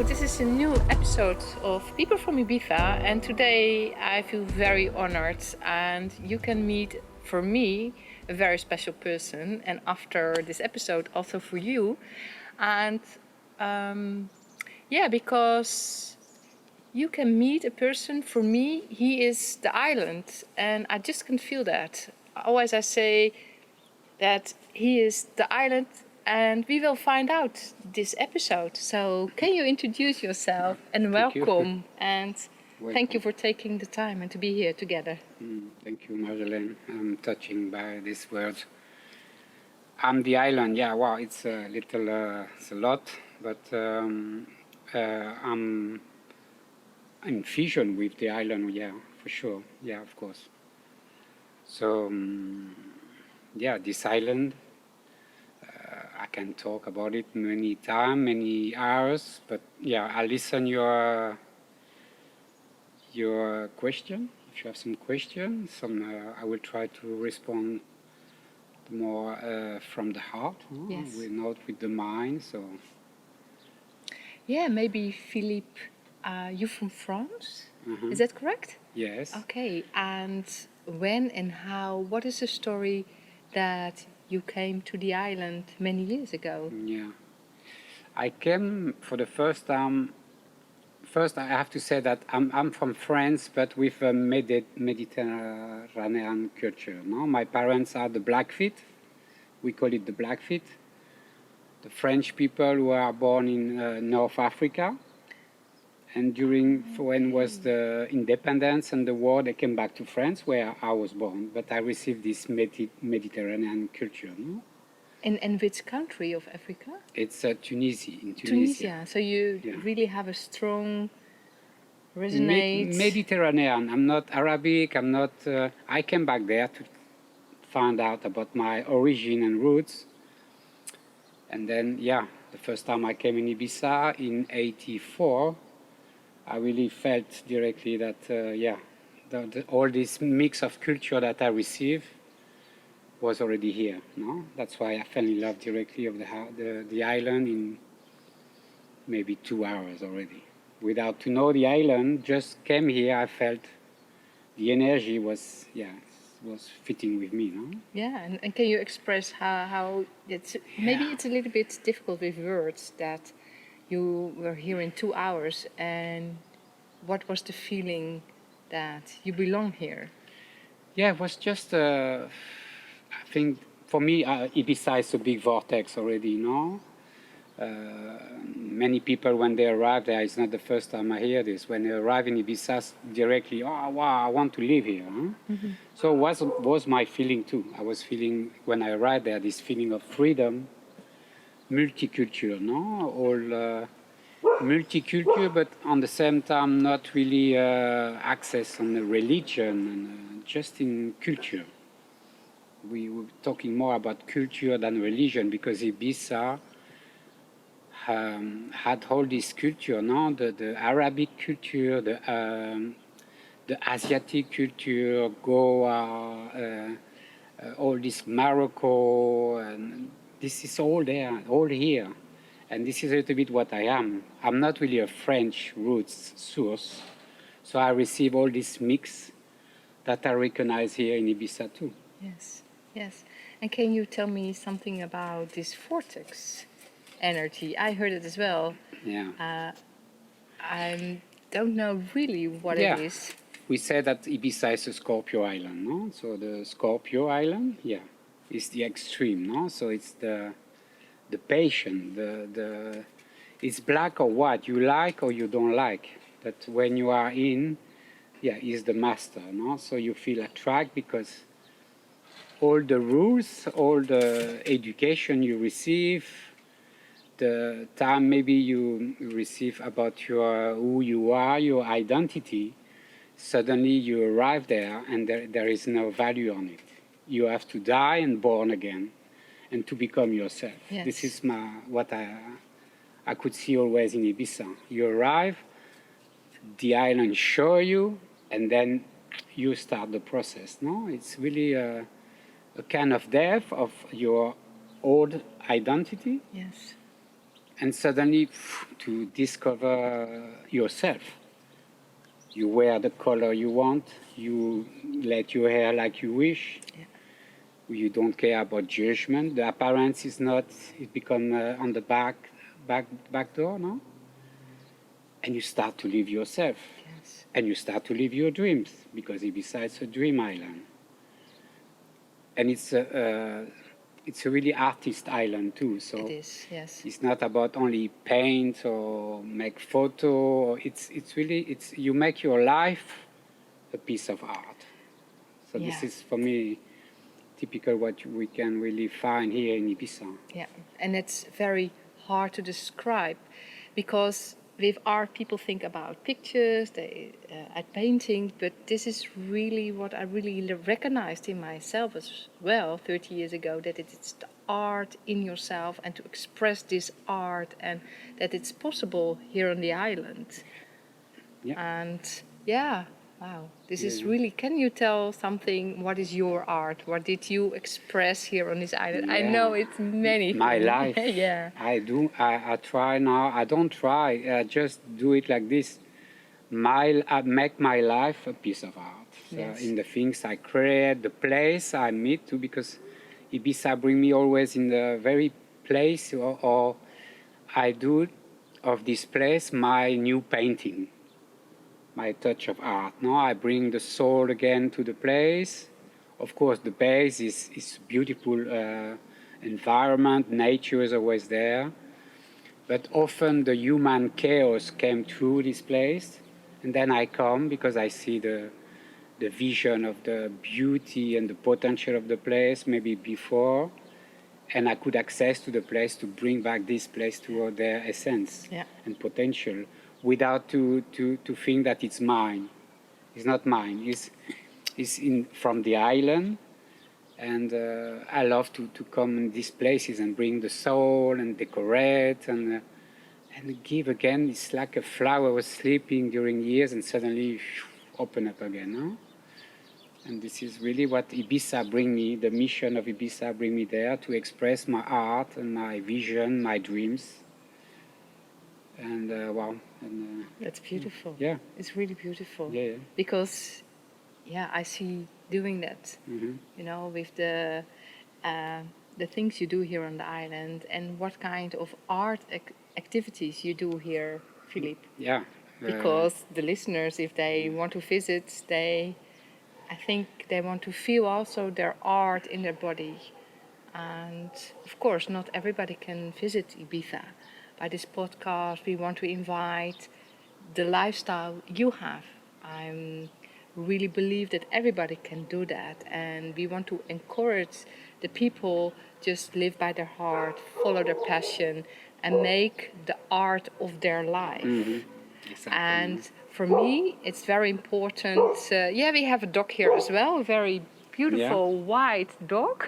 Hello, this is a new episode of People from Ibiza, and today I feel very honored, and you can meet, for me, a very special person, and after this episode also for you. And because you can meet a person, for me, he is the island, and I just can feel that. Always I say that he is the island, and we will find out this episode. So can you introduce yourself and welcome, and thank you for taking the time and to be here together. Thank you, Merel. I'm touched by these words. I'm the island. Yeah, wow, it's a little, it's a lot, but I'm in fusion with the island. Yeah, for sure. Yeah, of course. So yeah, this island. I can talk about it many times, many hours, but yeah, I'll listen your question. If you have some questions, I will try to respond more from the heart, Yes. not with the mind. So yeah, maybe Philippe, you're from France, Mm-hmm. Is that correct? Yes. Okay, and when and how, what is the story that you came to the island many years ago? Yeah, I came for the first time. First, I have to say that I'm from France, but with a Mediterranean culture. No, my parents are the Blackfeet. We call it the Blackfeet. The French people who are born in North Africa. And when was the independence and the war, they came back to France, where I was born. But I received this Mediterranean culture. No? In which country of Africa? It's Tunisia. In Tunisia. So you really have a strong resonate. Mediterranean. I'm not Arabic. I'm not. I came back there to find out about my origin and roots. And then, yeah, the first time I came in Ibiza in '84, I really felt directly that, all this mix of culture that I received was already here. No, that's why I fell in love directly of the island in maybe 2 hours already. Without to know the island, just came here. I felt the energy was fitting with me. No. Yeah, and can you express how it's maybe it's a little bit difficult with words that you were here in 2 hours, and what was the feeling that you belong here? Yeah, it was just, I think, for me, Ibiza is a big vortex already, no? Many people, when they arrive there, it's not the first time I hear this, when they arrive in Ibiza, directly, oh, wow, I want to live here. Huh? Mm-hmm. So was my feeling too. I was feeling, when I arrived there, this feeling of freedom, multicultural, no? All multicultural, but on the same time, not really access on the religion, and just in culture. We were talking more about culture than religion, because Ibiza had all this culture, no? The Arabic culture, the Asiatic culture, Goa, all this Morocco, and this is all there, all here. And this is a little bit what I am. I'm not really a French roots source, so I receive all this mix that I recognize here in Ibiza too. Yes, yes. And can you tell me something about this vortex energy? I heard it as well. Yeah. I don't know really what it is. We say that Ibiza is a Scorpio island, no? So the Scorpio island, is the extreme, no? So it's the patient, it's black or white, you like or you don't like. But when you are in, is the master, no? So you feel attracted because all the rules, all the education you receive, the time maybe you receive about who you are, your identity, suddenly you arrive there and there is no value on it. You have to die and born again and to become yourself. Yes. This is what I could see always in Ibiza. You arrive, the island show you, and then you start the process. No, it's really a kind of death of your old identity. Yes. and suddenly to discover yourself. You wear the color you want, you let your hair like you wish, you don't care about judgment. The appearance is not, it become on the back door, no? And you start to live yourself. Yes. And you start to live your dreams, because Ibiza is a dream island. And it's a really artist island too. So it is, yes. It's not about only paint or make photo. It's really, you make your life a piece of art. So this is, for me, typical what we can really find here in Ibiza. Yeah, and it's very hard to describe, because with art people think about pictures, at painting, but this is really what I really recognized in myself as well 30 years ago, that it's the art in yourself, and to express this art, and that it's possible here on the island. Yeah. And yeah, wow, this is really, can you tell something, what is your art? What did you express here on this island? Yeah. I know it's many My things. life. Yeah. I try now. I don't try. I just do it like this. I make my life a piece of art. So in the things I create, the place I meet too, because Ibiza bring me always in the very place, or I do of this place my new painting, my touch of art. No, I bring the soul again to the place. Of course, the base is beautiful environment, nature is always there. But often the human chaos came through this place, and then I come because I see the vision of the beauty and the potential of the place maybe before, and I could access to the place to bring back this place to their essence and potential, without to think that it's mine. It's not mine. It's from the island, and I love to come in these places and bring the soul and decorate and give again. It's like a flower was sleeping during years and suddenly open up again, no? And this is really what Ibiza bring me, the mission of Ibiza bring me there, to express my art and my vision, my dreams. And wow. And, that's beautiful. Yeah. It's really beautiful. Yeah. Because, I see doing that, you know, with the things you do here on the island, and what kind of art activities you do here, Philippe. Yeah. Because the listeners, if they want to visit, I think they want to feel also their art in their body. And of course, not everybody can visit Ibiza. By this podcast, we want to invite the lifestyle you have. I really believe that everybody can do that. And we want to encourage the people just live by their heart, follow their passion, and make the art of their life. Exactly. And for me, it's very important. We have a dog here as well, a very beautiful white dog.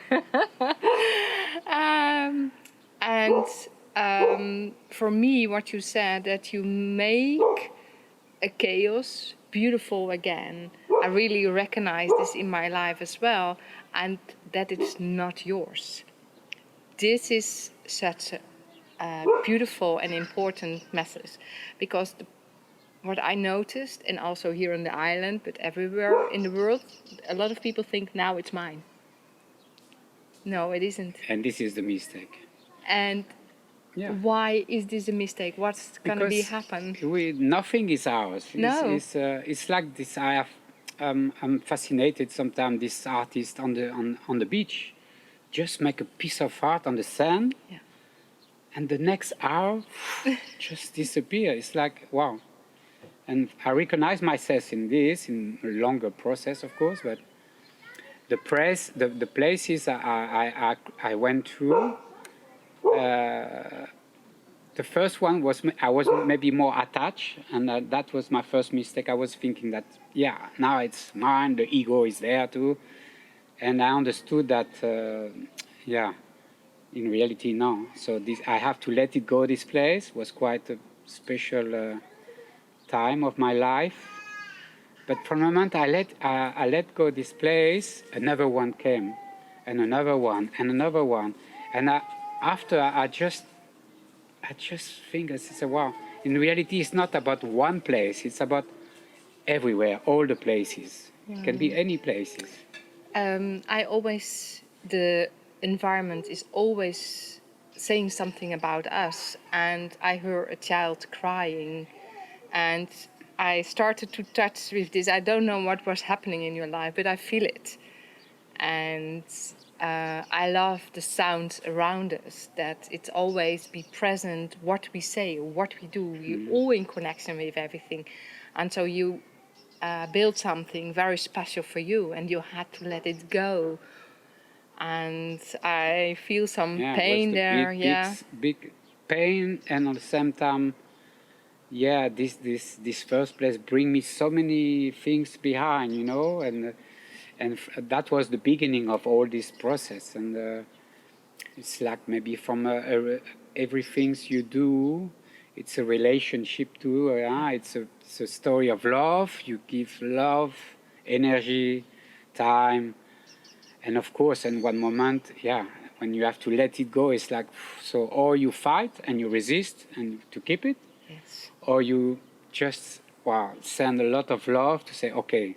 For me, what you said, that you make a chaos beautiful again, I really recognize this in my life as well, and that it's not yours. This is such a beautiful and important message, because what I noticed, and also here on the island, but everywhere in the world, a lot of people think now it's mine. No, it isn't. And this is the mistake. And why is this a mistake? What's going to be happen? Nothing is ours. No. It's like this. I'm fascinated sometimes. This artist on the beach just make a piece of art on the sand, and the next hour just disappear. It's like wow. And I recognize myself in this, in a longer process, of course, but the places I went through, the first one was, I was maybe more attached, and that was my first mistake. I was thinking that, now it's mine, the ego is there too. And I understood that, in reality, no. So I have to let it go. This place was quite a special time of my life, but from the moment I let go this place, another one came, and another one, and another one, and after I just I just think, I say, wow, in reality, it's not about one place, it's about everywhere, all the places. It can be any places. The environment is always saying something about us. And I heard a child crying, and I started to touch with this. I don't know what was happening in your life, but I feel it. And I love the sounds around us, that it's always be present, what we say, what we do. We're all in connection with everything. And so you built something very special for you, and you had to let it go. And I feel some pain there. Big pain, and at the same time, this first place bring me so many things behind, you know, and that was the beginning of all this process. And it's like maybe from everything you do, it's a relationship too. It's a story of love. You give love, energy, time, and of course, in one moment, when you have to let it go, it's like, so, or you fight and you resist and to keep it, yes, or you just send a lot of love to say, okay,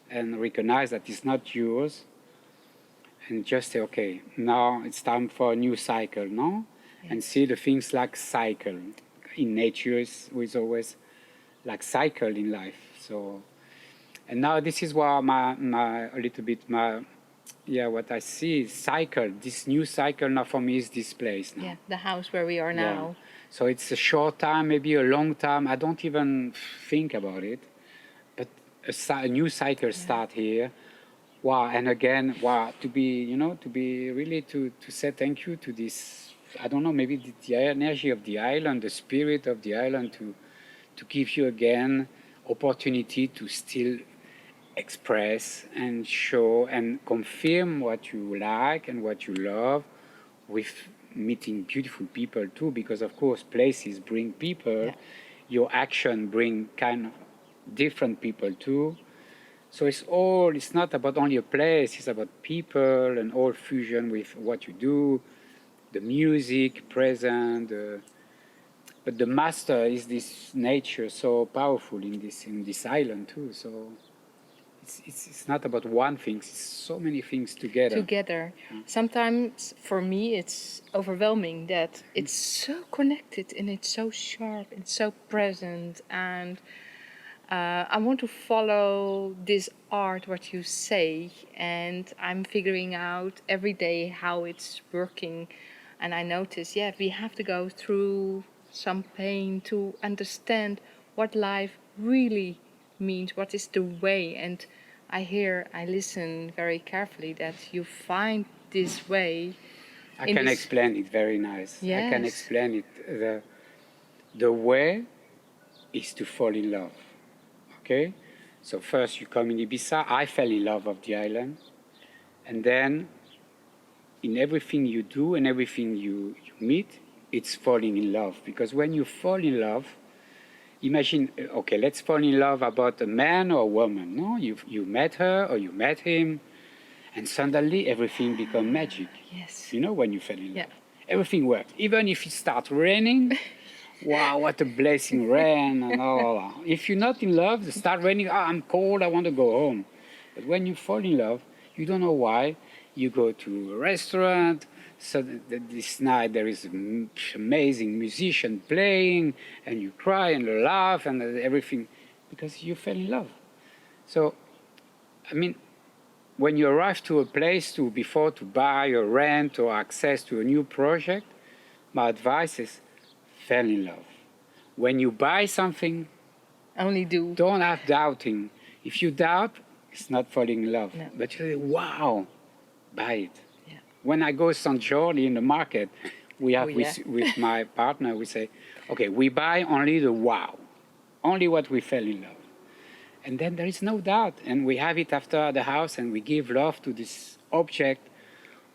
and recognize that it's not yours, and just say, okay, now it's time for a new cycle, no? Yes. And see the things like cycle. In nature, it's always like cycle in life. So, and now this is where what I see is cycle. This new cycle now for me is this place now. Yeah, the house where we are now. Yeah. So it's a short time, maybe a long time. I don't even think about it. But a new cycle start here. Wow, and again, to say thank you to this, I don't know, maybe the energy of the island, the spirit of the island to give you again opportunity to still express and show and confirm what you like and what you love, with meeting beautiful people too, because of course places bring people, your action bring kind of different people too. So it's not about only a place, it's about people and all fusion with what you do, the music present, but the master is this nature so powerful in this island too. So it's not about one thing, it's so many things together. Yeah. Sometimes for me it's overwhelming that it's so connected and it's so sharp and so present, and I want to follow this art, what you say, and I'm figuring out every day how it's working. And I notice, we have to go through some pain to understand what life really means, what is the way. And I listen very carefully that you find this way. I can explain it very nice. Yes. I can explain it. The way is to fall in love. Okay? So first you come in Ibiza, I fell in love of the island. And then in everything you do and everything you meet, it's falling in love. Because when you fall in love, imagine, okay, let's fall in love about a man or a woman. No, you met her or you met him, and suddenly everything becomes magic. Yes. You know, when you fell in love, everything works. Even if it starts raining, wow, what a blessing, rain and all. If you're not in love, it starts raining. I'm cold, I want to go home. But when you fall in love, you don't know why. You go to a restaurant. So this night there is an amazing musician playing, and you cry and you laugh and everything because you fell in love. So, I mean, when you arrive to a place before to buy or rent or access to a new project, my advice is fall in love. When you buy something, don't have doubting. If you doubt, it's not falling in love. No. But you say, wow, buy it. When I go St. George in the market, we have with my partner, we say, okay, we buy only the wow, only what we fell in love. And then there is no doubt. And we have it after the house, and we give love to this object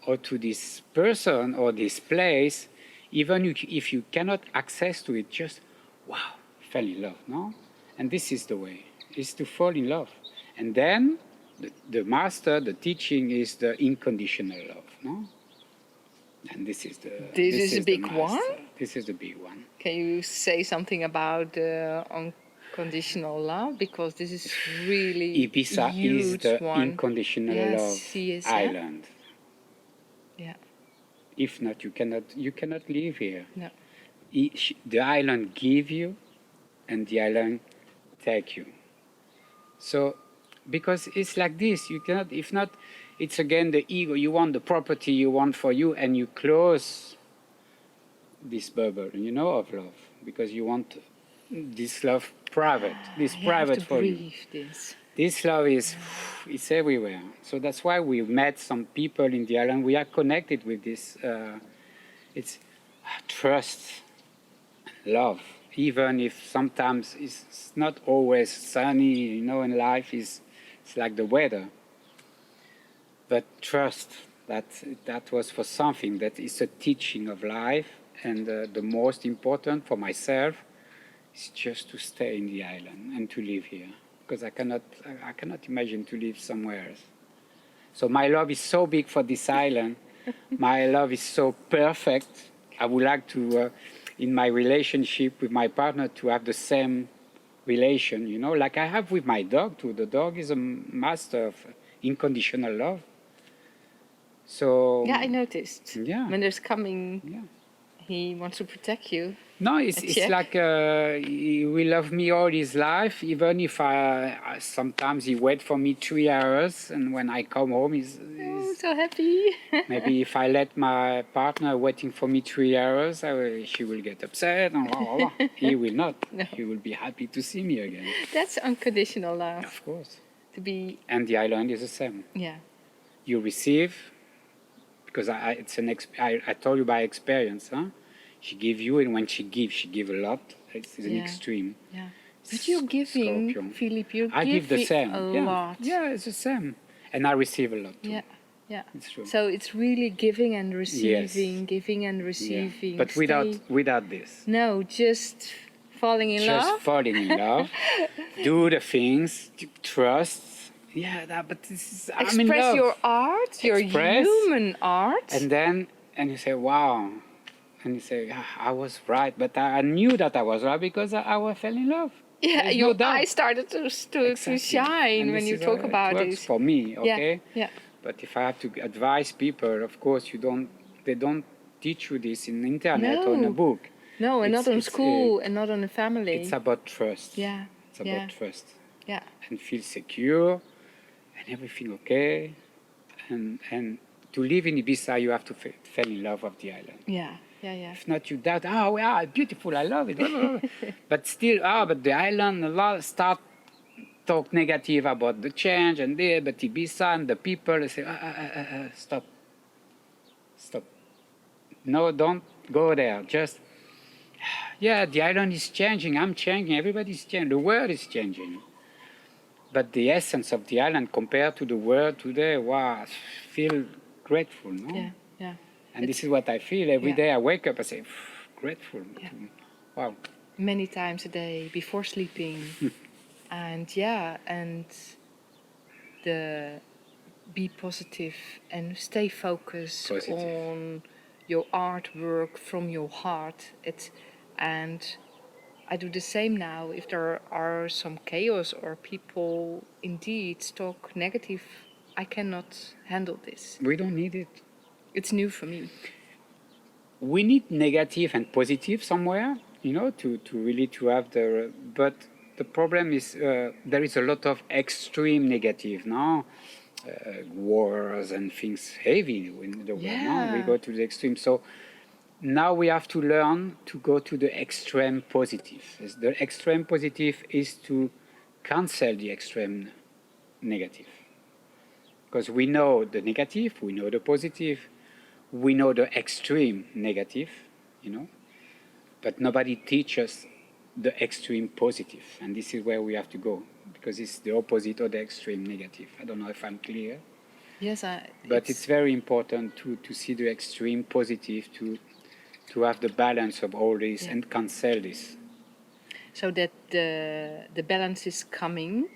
or to this person or this place, even if you cannot access to it, just, wow, fell in love, no? And this is the way, is to fall in love. And then the master, the teaching is the unconditional love, no? And this is the This is a big one? This is the big one. Can you say something about unconditional love? Because this is really Ibiza is huge the one. unconditional Yes, love he is, island. Yeah. If not, you cannot live here. No. The island give you, and the island take you. So, because it's like this, you cannot. If not, it's again the ego. You want the property you want for you, and you close this bubble, of love, because you want this love private. This private have to for breathe you. this. This love is, it's everywhere. So that's why we met some people in the island. We are connected with this. It's trust, love. Even if sometimes it's not always sunny, in life it's like the weather. But trust, that was for something, that is a teaching of life. And the most important for myself is just to stay in the island and to live here. Because I cannot imagine to live somewhere else. So my love is so big for this island. My love is so perfect. I would like to, in my relationship with my partner, to have the same relation, like I have with my dog too. The dog is a master of unconditional love. So Yeah, I noticed. Yeah. When there's coming, yeah. he wants to protect you. No, it's like he will love me all his life, even if sometimes he wait for me 3 hours, and when I come home, he's So happy. maybe if I let my partner waiting for me 3 hours, she will get upset, and blah, blah, blah. He will not. No. He will be happy to see me again. That's unconditional love. Of course. To be, And the island is the same. yeah. You receive, because I told you by experience, huh? She give you, and when she give a lot. It's an extreme. Yeah. But you're giving, Scorpion. Philippe, you're I give the same. a lot. Yeah, it's the same. And I receive a lot too. Yeah, yeah. It's true. So it's really giving and receiving, Yes. giving and receiving. But without this. No, just falling in Just love. falling in love. Do the things. Trust. Yeah, but this is, I'm in Express love. your art, your Express. human art. And you say, wow. And you say, I was right. But I knew that I was right because I fell in love. yeah, There's your no doubt. eyes started to Exactly. shine And when this you is talk how about it works this. for me, okay? Yeah. But if I have to advise people, of course, they don't teach you this in the internet or in a No. book. No, and not on It's, school and not on a family. It's about trust. Yeah. It's about trust. Yeah. And feel secure and everything okay. And to live in Ibiza, you have to fall in love with the island. Yeah. Yeah. Yeah. If not, you doubt, beautiful, I love it. But still, but the island, a lot start talk negative about the change and there, but Ibiza and the people, they say, stop. No, don't go there. Just, the island is changing, I'm changing, everybody's changing, the world is changing. But the essence of the island compared to the world today, wow, feel grateful, no? Yeah. Yeah. And this is what I feel every day. I wake up, I say, grateful. Yeah. Wow. Many times a day before sleeping. And the be positive and stay focused on your artwork from your heart. And I do the same now. If there are some chaos or people indeed talk negative, I cannot handle this. We don't need it. It's new for me. We need negative and positive somewhere, to really to have but the problem is there is a lot of extreme negative now, wars and things heavy in the world. Now we go to the extreme. So now we have to learn to go to the extreme positive. The extreme positive is to cancel the extreme negative. Because we know the negative, we know the positive, we know the extreme negative, but nobody teaches the extreme positive, and this is where we have to go, because it's the opposite of the extreme negative. I don't know if I'm clear. Yes, but it's very important to see the extreme positive, to have the balance of all this and cancel this. So that the balance is coming,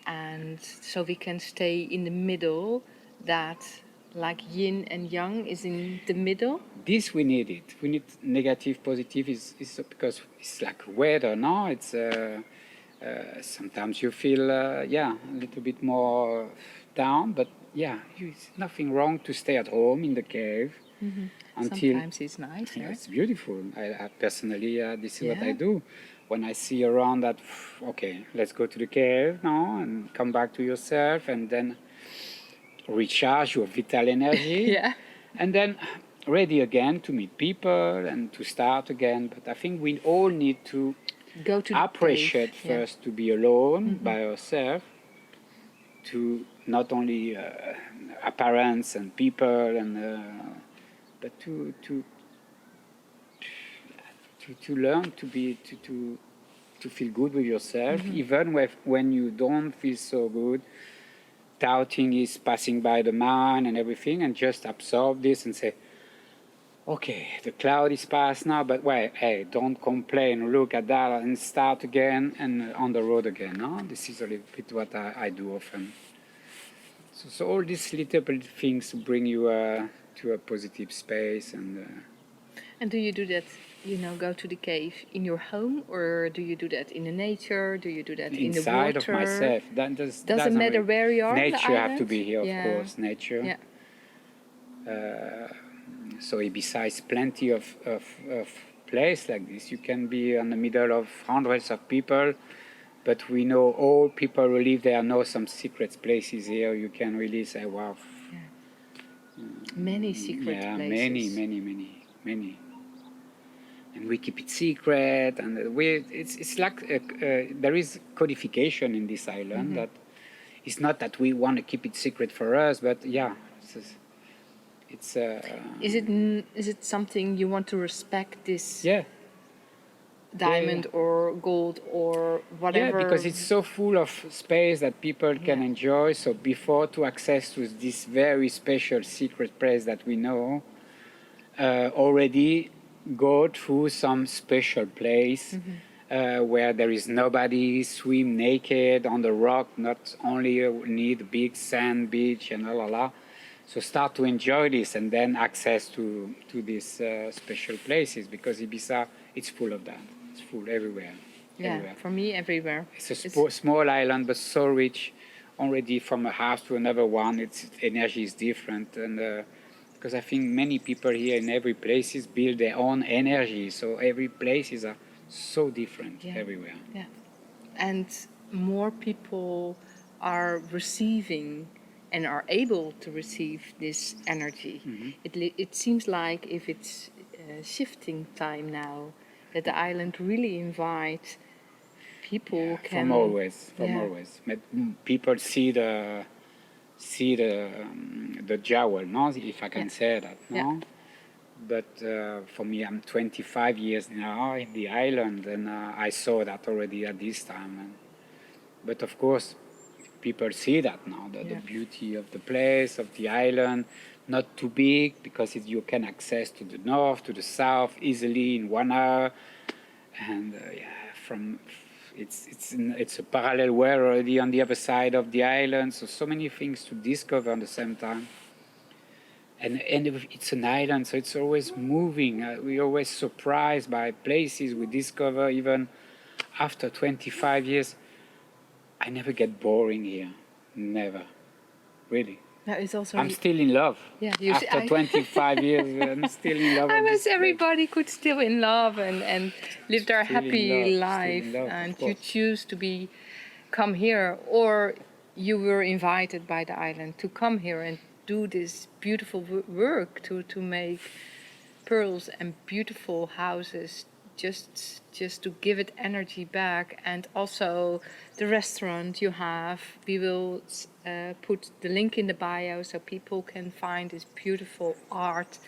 and so we can stay in the middle, that like yin and yang is in the middle. This we need it. We need negative, positive is because it's like weather, no? It's sometimes you feel a little bit more down, but it's nothing wrong to stay at home in the cave until. Sometimes it's nice. Yeah, it's beautiful. I personally, this is what I Yeah. do. When I see around that, okay, let's go to the cave now and come back to yourself, and then recharge your vital energy. Yeah. And then ready again to meet people and to start again. But I think we all need to Go to the appreciate cave, yeah. first to be alone by ourselves, to not only appearance and people, and but to learn to be to feel good with yourself, even when you don't feel so good. Doubting is passing by the mind and everything, and just absorb this and say, okay, the cloud is past now, but wait, hey, don't complain, look at that and start again and on the road again. No? This is a little bit what I do often. So all these little things bring you to a positive space. And do you do that, go to the cave in your home, or do you do that in the nature? Do you do that in the water? Inside of myself. That doesn't matter where you are. Nature on the have to island? be here, of Yeah. course, nature. Yeah. So besides plenty of place like this, you can be in the middle of hundreds of people, but we know all people who live there know some secret places here. You can really say, wow. Many secret places. Many. And we keep it secret, and it's like there is codification in this island that it's not that we want to keep it secret for us, but it's Is it something you want to respect, this diamond or gold or whatever? Yeah, because it's so full of space that people can enjoy. So before to access to this very special secret place that we know, already go through some special place where there is nobody, swim naked on the rock, not only need big sand beach and la. So start to enjoy this, and then access to these special places, because Ibiza, it's full of that. It's full everywhere. Yeah, for me, everywhere. It's a small island, but so rich. Already from a house to another one, its energy is different, and because I think many people here in every place build their own energy. So every place is so different everywhere. Yeah, and more people are receiving and are able to receive this energy. It seems like if it's shifting time now, that the island really invites people from always. People see the jewel, no? If I can say that, no? But for me, I'm 25 years now in the island, and I saw that already at this time. But of course, people see that now, the beauty of the place, of the island, not too big, because you can access to the north, to the south easily in 1 hour, and it's a parallel world already on the other side of the island. So many things to discover at the same time. And it's an island, so it's always moving. We're always surprised by places we discover, even after 25 years. I never get boring here. Never. Really. That is also I'm still in love. Yeah, after 25 years, I'm still in love. I wish everybody could still in love and live their happy life. And you choose to come here, or you were invited by the island to come here and do this beautiful work to make pearls and beautiful houses, just to give it energy back. And also the restaurant you have, we will put the link in the bio so people can find this beautiful art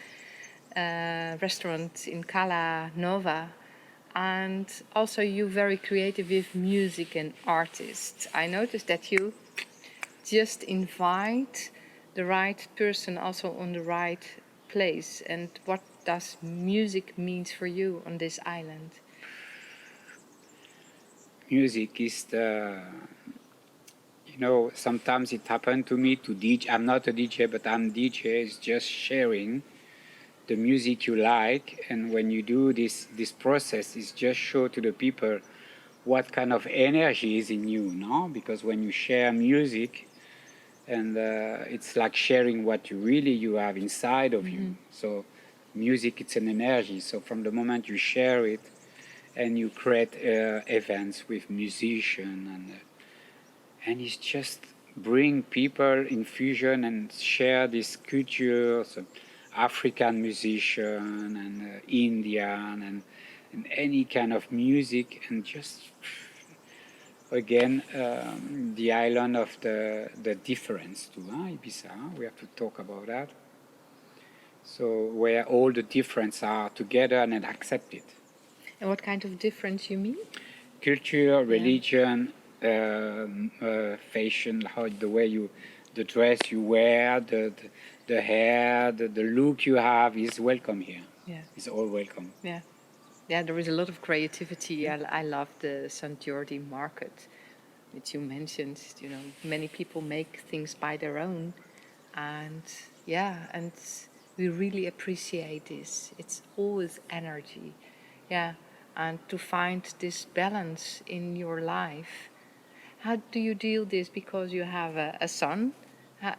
restaurant in Cala Nova. And also you're very creative with music and artists. I noticed that you just invite the right person also on the right place. And what does music means for you on this island? Music is You know, sometimes it happened to me to DJ. I'm not a DJ, but I'm DJ. It's just sharing the music you like, and when you do this process, it's just show to the people what kind of energy is in you, no? Because when you share music, and it's like sharing what you have inside of you. So music, it's an energy. So from the moment you share it, and you create events with musicians, and it's just bring people in fusion and share this culture. So African musician and Indian and any kind of music, and just again the island of the difference too, Ibiza. We have to talk about that. So where all the difference are together and accepted. And what kind of difference you mean? Culture, religion, fashion, how the way you, the dress you wear, the hair, the look you have is welcome here. Yeah. It's all welcome. Yeah. Yeah, there is a lot of creativity. I love the 𝘘𝗲𝗵𝘃𝘗𝑪 market, which you mentioned. You know, many people make things by their own. And yeah, and we really appreciate this. It's always energy. Yeah. And to find this balance in your life. How do you deal this? Because you have a son,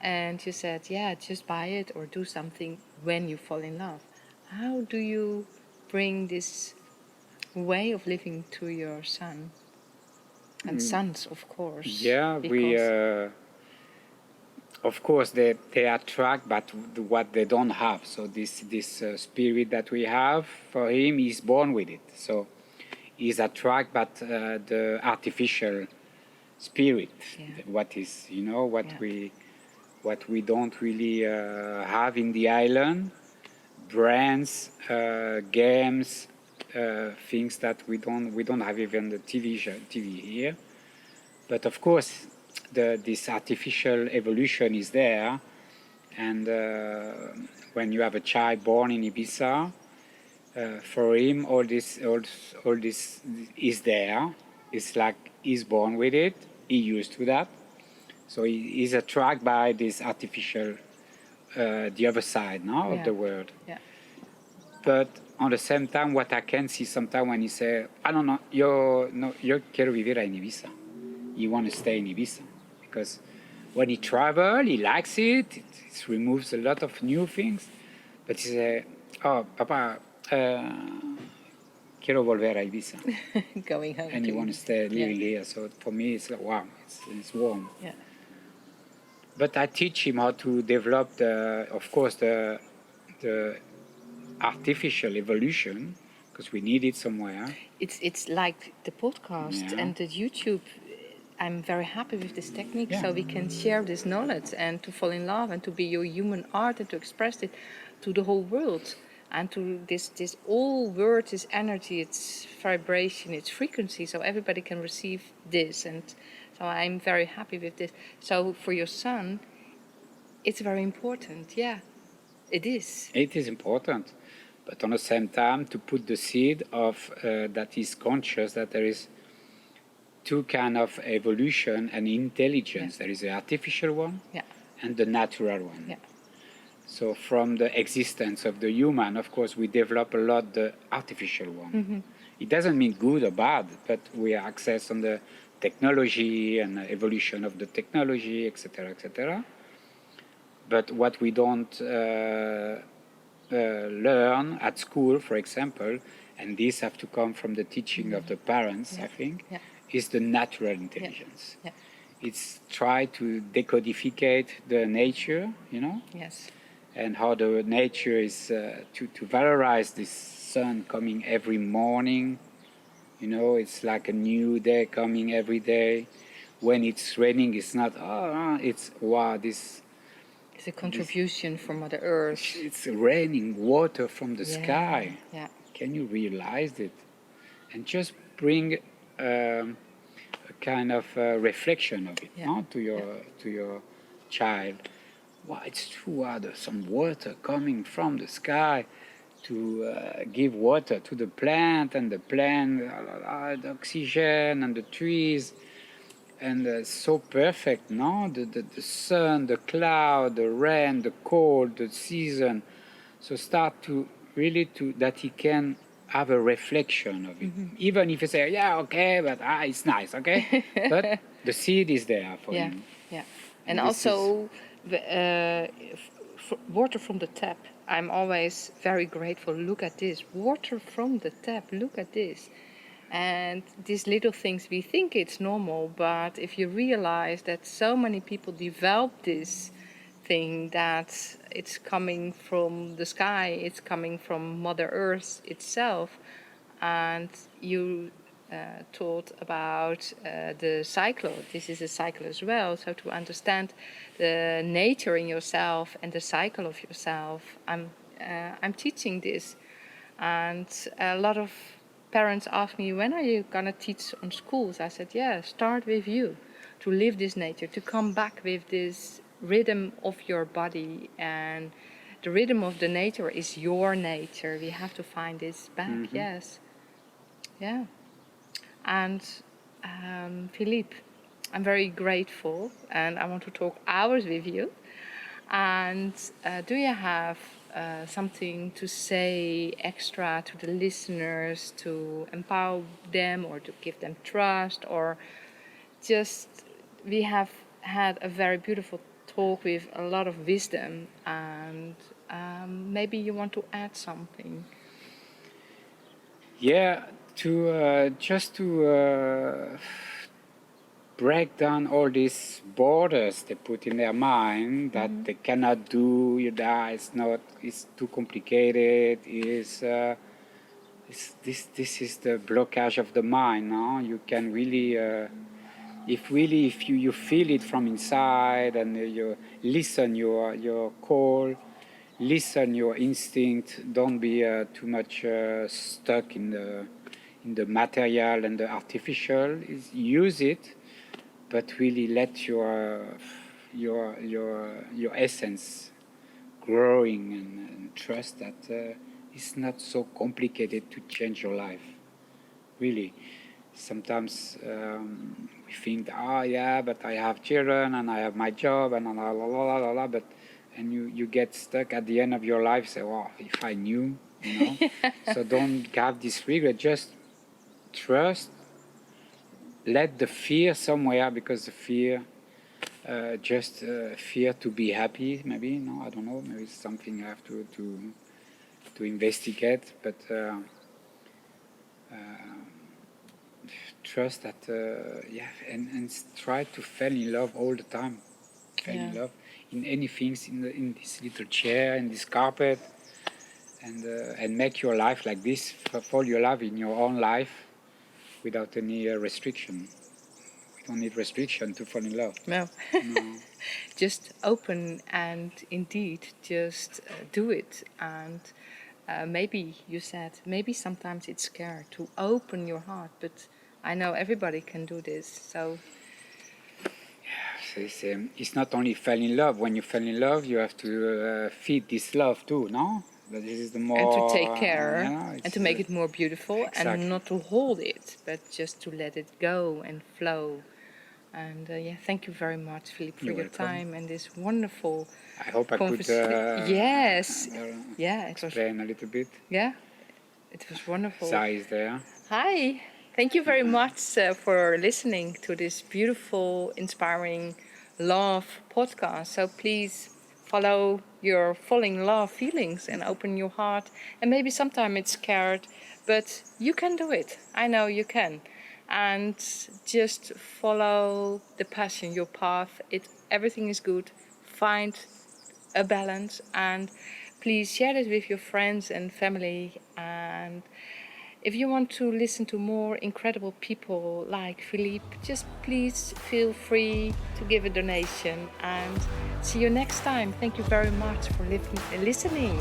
and you said, yeah, just buy it or do something when you fall in love. How do you bring this way of living to your son? And sons, of course. Yeah, we, of course, they attract, but what they don't have. So this spirit that we have for him, he's born with it. So he's attracted, but the artificial spirit, what is, you know, what we don't really have in the island, brands, games, things that we don't have even the TV here. But of course, this artificial evolution is there, and when you have a child born in Ibiza, for him all this is there. It's like he's born with it. He used to that, so he is attracted by this artificial, the other side, no, of the world. Yeah. But on the same time, what I can see sometimes when he say, I don't know, yo quiero vivir en Ibiza. You want to stay in Ibiza, because when he travel, he likes it. It removes a lot of new things. But he say, oh, Papa, quiero volver a Ibiza. Going home. And you want to stay living here. So for me, it's like, wow, it's warm. Yeah. But I teach him how to develop of course, the artificial evolution, because we need it somewhere. It's like the podcast and the YouTube. I'm very happy with this technique, so we can share this knowledge and to fall in love and to be your human art and to express it to the whole world. And to this all word is energy, it's vibration, it's frequency, so everybody can receive this. And so I'm very happy with this. So for your son, it's very important. Yeah, it is. It is important, but on the same time, to put the seed of that is conscious that there is two kind of evolution and intelligence. There is the artificial one and the natural one. Yeah. So from the existence of the human, of course, we develop a lot the artificial one. It doesn't mean good or bad, but we access on the technology and the evolution of the technology, etc., etc. But what we don't learn at school, for example, and this have to come from the teaching of the parents, I think, is the natural intelligence. It's try to decodificate the nature, you know? Yes. And how the nature is to valorize this sun coming every morning. You know, it's like a new day coming every day. When it's raining, it's not, it's, wow, this... It's a contribution from Mother Earth. It's raining water from the sky. Yeah. Can you realize it? And just bring a kind of reflection of it to your child. Wow, it's true, there's some water coming from the sky to give water to the plant, and the plant, the oxygen and the trees. and so perfect, no? The sun, the cloud, the rain, the cold, the season. So start to really that he can have a reflection of it. Even if you say, yeah, okay, but it's nice, okay? But the seed is there for him. Yeah. And also, water from the tap. I'm always very grateful. Look at this. Water from the tap. Look at this. And these little things, we think it's normal, but if you realize that so many people develop this thing, that it's coming from the sky, it's coming from Mother Earth itself, and you taught about the cycle. This is a cycle as well, so to understand the nature in yourself and the cycle of yourself, I'm teaching this, and a lot of parents ask me, when are you going to teach on schools? I said, yeah, start with you, to live this nature, to come back with this rhythm of your body. And the rhythm of the nature is your nature. We have to find this back, yes. Yeah. And Philippe, I'm very grateful, and I want to talk hours with you. And do you have something to say extra to the listeners to empower them or to give them trust, or just we have had a very beautiful talk with a lot of wisdom, and maybe you want to add something? Yeah, to break down all these borders they put in their mind that they cannot do, that it's too complicated, this is the blockage of the mind, no? You can really, if you feel it from inside, and you listen your call, listen your instinct, don't be too much stuck in the material and the artificial, use it, but really let your essence growing, and trust that it's not so complicated to change your life. Really, sometimes we think, but I have children and I have my job and but you get stuck at the end of your life. Say, well, if I knew, So don't have this regret. Just trust. Let the fear somewhere, because the fear, fear to be happy, maybe, no, I don't know, maybe it's something I have to investigate, but trust that, and try to fall in love all the time. Fall in love in anything, in this little chair, in this carpet, and make your life like this, fall your love in your own life, without any restriction. We don't need restriction to fall in love. No. Just open, and indeed just do it. And maybe you said, maybe sometimes it's scared to open your heart, but I know everybody can do this. So it's not only fall in love. When you fall in love, you have to feed this love too, no? But this is the more, and to take care, and to make it more beautiful, exactly. And not to hold it, but just to let it go and flow. And thank you very much, Philippe, for You're your welcome. time and this wonderful I hope I could yes, explain a little bit. Yeah, it was wonderful. Sai is there. Hi, thank you very much for listening to this beautiful, inspiring love podcast. So please follow your falling love feelings and open your heart. And maybe sometimes it's scared, but you can do it. I know you can. And just follow the passion, your path. Everything is good. Find a balance, and please share this with your friends and family. And if you want to listen to more incredible people like Philippe, just please feel free to give a donation. And see you next time. Thank you very much for listening.